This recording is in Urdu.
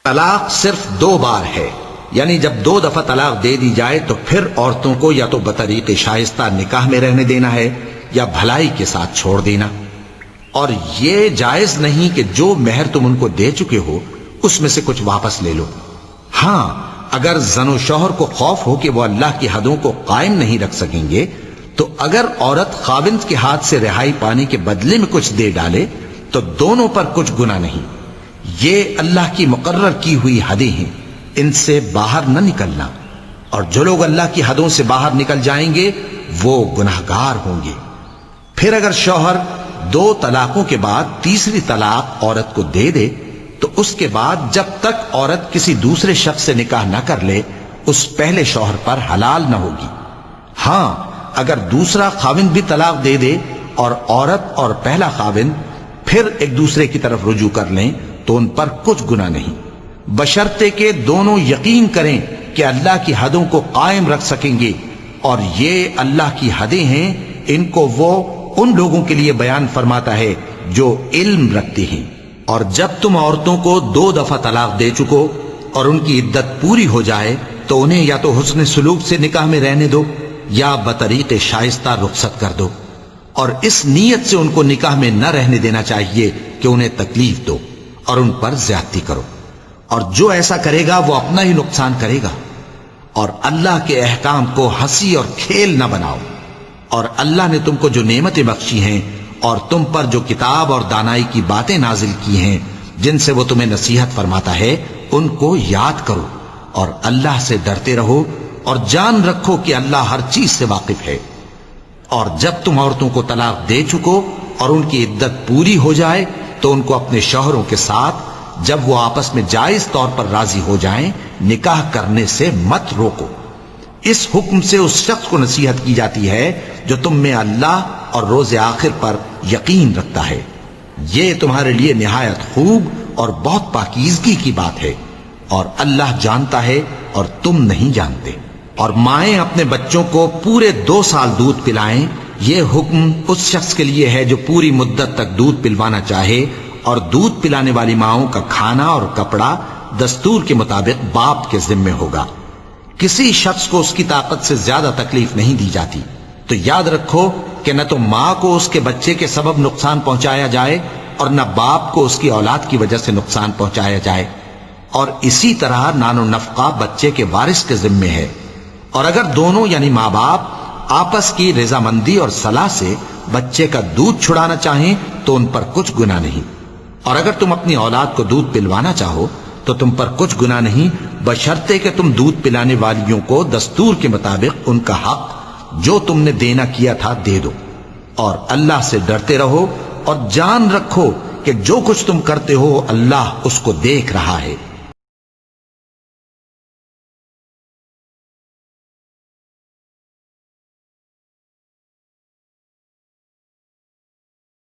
طلاق صرف 2 بار ہے، یعنی جب 2 دفعہ طلاق دے دی جائے تو پھر عورتوں کو یا تو بطریق شائستہ نکاح میں رہنے دینا ہے یا بھلائی کے ساتھ چھوڑ دینا. اور یہ جائز نہیں کہ جو مہر تم ان کو دے چکے ہو اس میں سے کچھ واپس لے لو. ہاں اگر زن و شوہر کو خوف ہو کہ وہ اللہ کی حدوں کو قائم نہیں رکھ سکیں گے تو اگر عورت خاوند کے ہاتھ سے رہائی پانے کے بدلے میں کچھ دے ڈالے تو دونوں پر کچھ گناہ نہیں. یہ اللہ کی مقرر کی ہوئی حدیں ہیں، ان سے باہر نہ نکلنا، اور جو لوگ اللہ کی حدوں سے باہر نکل جائیں گے وہ گناہگار ہوں گے. پھر اگر شوہر 2 طلاقوں کے بعد تیسری طلاق عورت کو دے دے تو اس کے بعد جب تک عورت کسی دوسرے شخص سے نکاح نہ کر لے اس پہلے شوہر پر حلال نہ ہوگی. ہاں اگر دوسرا خاوند بھی طلاق دے دے اور عورت اور پہلا خاوند پھر ایک دوسرے کی طرف رجوع کر لیں تو ان پر کچھ گناہ نہیں، بشرطے کہ دونوں یقین کریں کہ اللہ کی حدوں کو قائم رکھ سکیں گے. اور یہ اللہ کی حدیں ہیں، ان کو وہ ان لوگوں کے لیے بیان فرماتا ہے جو علم رکھتے ہیں. اور جب تم عورتوں کو 2 دفعہ طلاق دے چکو اور ان کی عدت پوری ہو جائے تو انہیں یا تو حسن سلوک سے نکاح میں رہنے دو یا بطریق شائستہ رخصت کر دو، اور اس نیت سے ان کو نکاح میں نہ رہنے دینا چاہیے کہ انہیں تکلیف دو اور ان پر زیادتی کرو. اور جو ایسا کرے گا وہ اپنا ہی نقصان کرے گا. اور اللہ کے احکام کو ہنسی اور کھیل نہ بناؤ. اور اللہ نے تم کو جو نعمتیں بخشی ہیں اور تم پر جو کتاب اور دانائی کی باتیں نازل کی ہیں جن سے وہ تمہیں نصیحت فرماتا ہے ان کو یاد کرو اور اللہ سے ڈرتے رہو اور جان رکھو کہ اللہ ہر چیز سے واقف ہے. اور جب تم عورتوں کو طلاق دے چکو اور ان کی عدت پوری ہو جائے تو ان کو اپنے شوہروں کے ساتھ جب وہ آپس میں جائز طور پر راضی ہو جائیں نکاح کرنے سے مت روکو. اس حکم سے اس شخص کو نصیحت کی جاتی ہے جو تم میں اللہ اور روز آخر پر یقین رکھتا ہے. یہ تمہارے لیے نہایت خوب اور بہت پاکیزگی کی بات ہے، اور اللہ جانتا ہے اور تم نہیں جانتے. اور مائیں اپنے بچوں کو پورے 2 سال دودھ پلائیں. یہ حکم اس شخص کے لیے ہے جو پوری مدت تک دودھ پلوانا چاہے، اور دودھ پلانے والی ماؤں کا کھانا اور کپڑا دستور کے مطابق باپ کے ذمے ہوگا. کسی شخص کو اس کی طاقت سے زیادہ تکلیف نہیں دی جاتی. تو یاد رکھو کہ نہ تو ماں کو اس کے بچے کے سبب نقصان پہنچایا جائے اور نہ باپ کو اس کی اولاد کی وجہ سے نقصان پہنچایا جائے. اور اسی طرح نان و نفقہ بچے کے وارث کے ذمے ہے. اور اگر دونوں یعنی ماں باپ آپس کی رضامندی اور صلاح سے بچے کا دودھ چھڑانا چاہیں تو ان پر کچھ گناہ نہیں. اور اگر تم اپنی اولاد کو دودھ پلوانا چاہو تو تم پر کچھ گناہ نہیں، بشرطے کہ تم دودھ پلانے والیوں کو دستور کے مطابق ان کا حق جو تم نے دینا کیا تھا دے دو. اور اللہ سے ڈرتے رہو اور جان رکھو کہ جو کچھ تم کرتے ہو اللہ اس کو دیکھ رہا ہے.